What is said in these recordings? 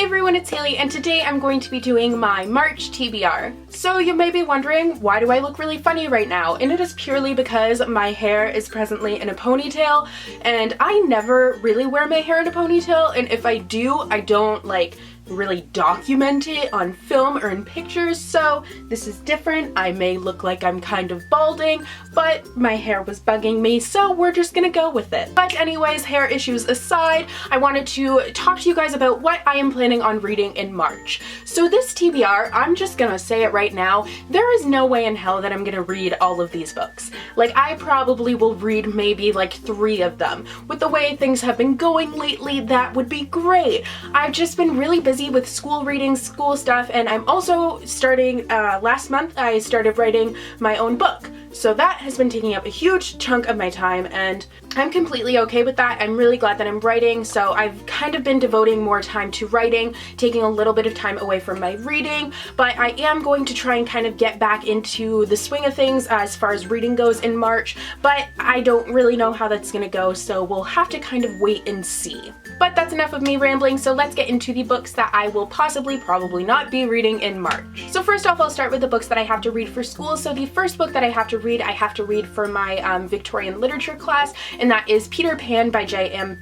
Hey everyone, it's Haley, and today I'm going to be doing my March TBR. So you may be wondering, why do I look really funny right now? And it is purely because my hair is presently in a ponytail, and I never really wear my hair in a ponytail, and if I do, I don't really document it on film or in pictures, so this is different. I may look like I'm kind of balding, but my hair was bugging me, so we're just gonna go with it. But anyways, hair issues aside, I wanted to talk to you guys about what I am planning on reading in March. So this TBR, I'm just gonna say it right now, there is no way in hell that I'm gonna read all of these books. Like, I probably will read maybe like 3 of them. With the way things have been going lately, that would be great. I've just been really busy with school reading, school stuff, and I'm also starting, last month I started writing my own book. So that has been taking up a huge chunk of my time, and I'm completely okay with that. I'm really glad that I'm writing, so I've kind of been devoting more time to writing, taking a little bit of time away from my reading, but I am going to try and kind of get back into the swing of things as far as reading goes in March, but I don't really know how that's gonna go, so we'll have to kind of wait and see. But that's enough of me rambling, so let's get into the books that I will probably not be reading in March. So first off, I'll start with the books that I have to read for school. So the first book that I have to read for my Victorian literature class, and that is Peter Pan by J.M.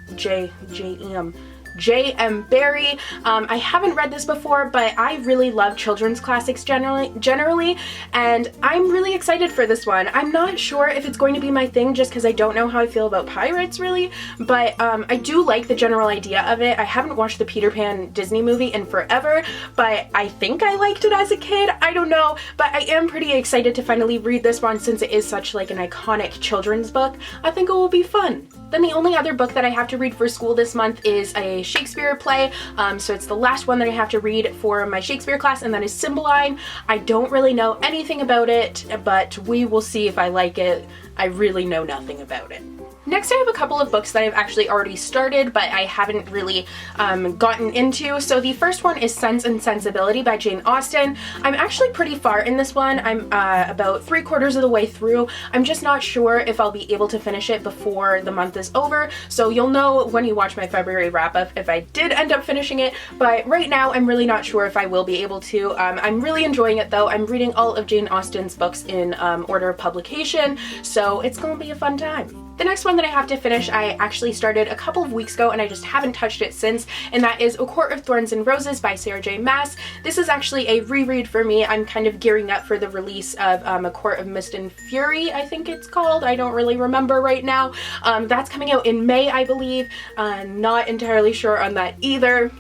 Barrie. I haven't read this before, but I really love children's classics generally, and I'm really excited for this one. I'm not sure if it's going to be my thing just because I don't know how I feel about pirates really, but I do like the general idea of it. I haven't watched the Peter Pan Disney movie in forever, but I think I liked it as a kid. I don't know, but I am pretty excited to finally read this one since it is such like an iconic children's book. I think it will be fun. Then the only other book that I have to read for school this month is a Shakespeare play, so it's the last one that I have to read for my Shakespeare class, and that is Cymbeline. I don't really know anything about it, but we will see if I like it. I really know nothing about it. Next, I have a couple of books that I've actually already started, but I haven't really gotten into. So the first one is Sense and Sensibility by Jane Austen. I'm actually pretty far in this one. I'm about 3/4 of the way through. I'm just not sure if I'll be able to finish it before the month is over. So you'll know when you watch my February wrap-up if I did end up finishing it. But right now, I'm really not sure if I will be able to. I'm really enjoying it though. I'm reading all of Jane Austen's books in order of publication, so it's gonna be a fun time. The next one that I have to finish, I actually started a couple of weeks ago and I just haven't touched it since, and that is A Court of Thorns and Roses by Sarah J. Maas. This is actually a reread for me. I'm kind of gearing up for the release of A Court of Mist and Fury, I think it's called. I don't really remember right now. That's coming out in May, I believe. Not entirely sure on that either.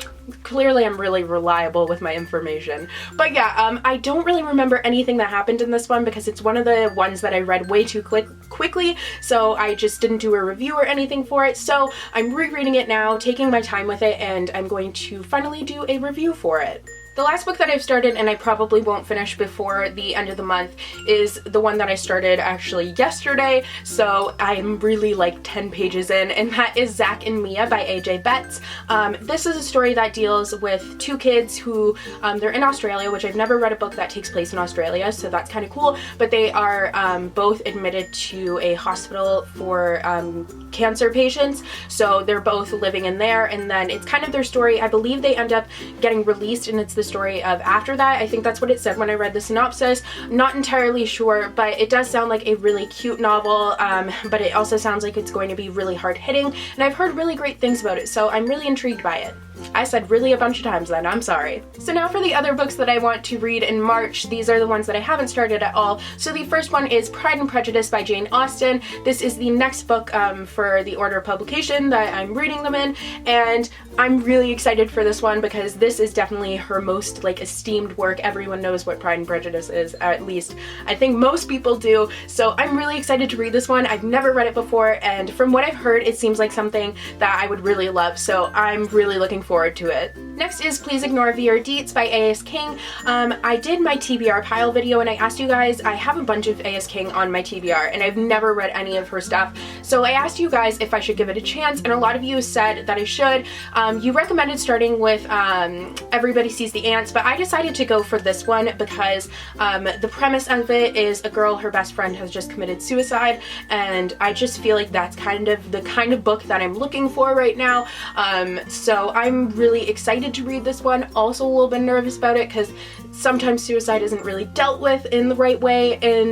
Clearly I'm really reliable with my information. But yeah, I don't really remember anything that happened in this one because it's one of the ones that I read way too quickly, so I just didn't do a review or anything for it. So I'm rereading it now, taking my time with it, and I'm going to finally do a review for it. The last book that I've started, and I probably won't finish before the end of the month, is the one that I started actually yesterday, so I'm really like 10 pages in, and that is Zack and Mia by A.J. Betts. This is a story that deals with 2 kids who, they're in Australia, which I've never read a book that takes place in Australia, so that's kind of cool, but they are both admitted to a hospital for cancer patients, so they're both living in there, and then it's kind of their story. I believe they end up getting released, and it's the story of after that. I think that's what it said when I read the synopsis. Not entirely sure, but it does sound like a really cute novel, but it also sounds like it's going to be really hard-hitting, and I've heard really great things about it, so I'm really intrigued by it. I said really a bunch of times then, I'm sorry. So now for the other books that I want to read in March. These are the ones that I haven't started at all. So the first one is Pride and Prejudice by Jane Austen. This is the next book for the order of publication that I'm reading them in, and I'm really excited for this one because this is definitely her most like esteemed work. Everyone knows what Pride and Prejudice is, at least I think most people do, so I'm really excited to read this one. I've never read it before, and from what I've heard, it seems like something that I would really love, so I'm really looking forward to it. Next is Please Ignore VR Deets by A.S. King. I did my TBR pile video and I asked you guys, I have a bunch of A.S. King on my TBR and I've never read any of her stuff, so I asked you guys if I should give it a chance, and a lot of you said that I should. You recommended starting with Everybody Sees the Ants, but I decided to go for this one because the premise of it is a girl, her best friend has just committed suicide, and I just feel like that's kind of the kind of book that I'm looking for right now. So I'm I'm really excited to read this one. Also a little bit nervous about it because sometimes suicide isn't really dealt with in the right way in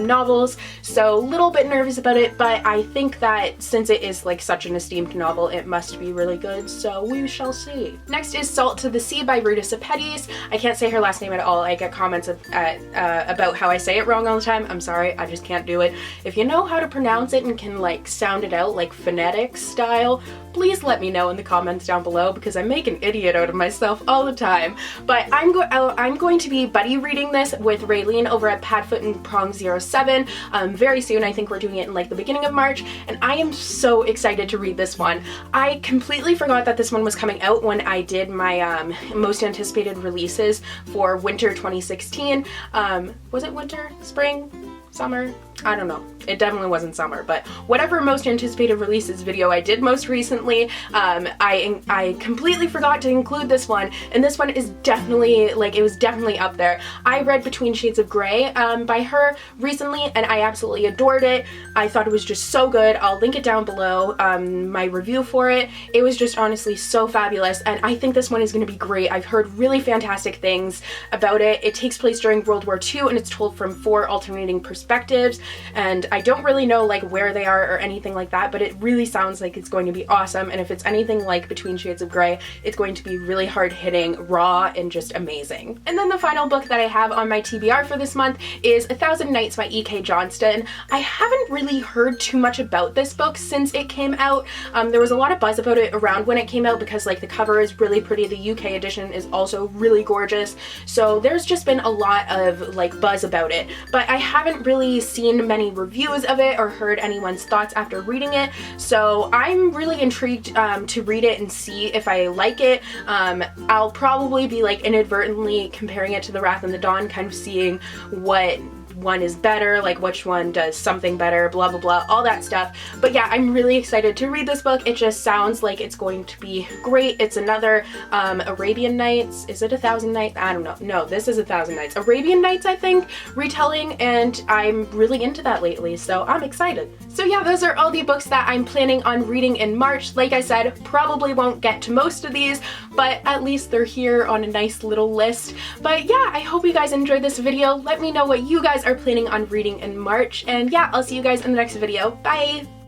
novels, so a little bit nervous about it, but I think that since it is like such an esteemed novel, it must be really good, so we shall see. Next is Salt to the Sea by Rita Sepetys. I can't say her last name at all. I get comments about how I say it wrong all the time. I'm sorry, I just can't do it. If you know how to pronounce it and can like sound it out like phonetics style, please let me know in the comments down below because I make an idiot out of myself all the time. But I'm going to be buddy reading this with Raylene over at Padfoot and Prong 07 very soon. I think we're doing it in like the beginning of March, and I am so excited to read this one. I completely forgot that this one was coming out when I did my most anticipated releases for winter 2016. Was it winter? Spring? Summer? I don't know. It definitely wasn't summer, but whatever most anticipated releases video I did most recently, I completely forgot to include this one, and this one is definitely, like, it was definitely up there. I read Between Shades of Grey by her recently, and I absolutely adored it. I thought it was just so good. I'll link it down below, my review for it. It was just honestly so fabulous, and I think this one is going to be great. I've heard really fantastic things about it. It takes place during World War II, and it's told from 4 alternating perspectives, and I don't really know like where they are or anything like that, but it really sounds like it's going to be awesome, and if it's anything like Between Shades of Grey, it's going to be really hard-hitting, raw, and just amazing. And then the final book that I have on my TBR for this month is 1,000 Nights by E.K. Johnston. I haven't really heard too much about this book since it came out. There was a lot of buzz about it around when it came out because like the cover is really pretty, the UK edition is also really gorgeous, so there's just been a lot of like buzz about it, but I haven't really seen many reviews of it or heard anyone's thoughts after reading it, so I'm really intrigued to read it and see if I like it. I'll probably be like inadvertently comparing it to The Wrath and the Dawn, kind of seeing what one is better, like which one does something better, blah blah blah, all that stuff. But yeah, I'm really excited to read this book. It just sounds like it's going to be great. It's another Arabian Nights. Is it 1,000 Nights? I don't know. No, this is 1,000 Nights. Arabian Nights, I think, retelling, and I'm really into that lately, so I'm excited. So yeah, those are all the books that I'm planning on reading in March. Like I said, probably won't get to most of these, but at least they're here on a nice little list. But yeah, I hope you guys enjoyed this video. Let me know what you guys are planning on reading in March, and yeah, I'll see you guys in the next video. Bye!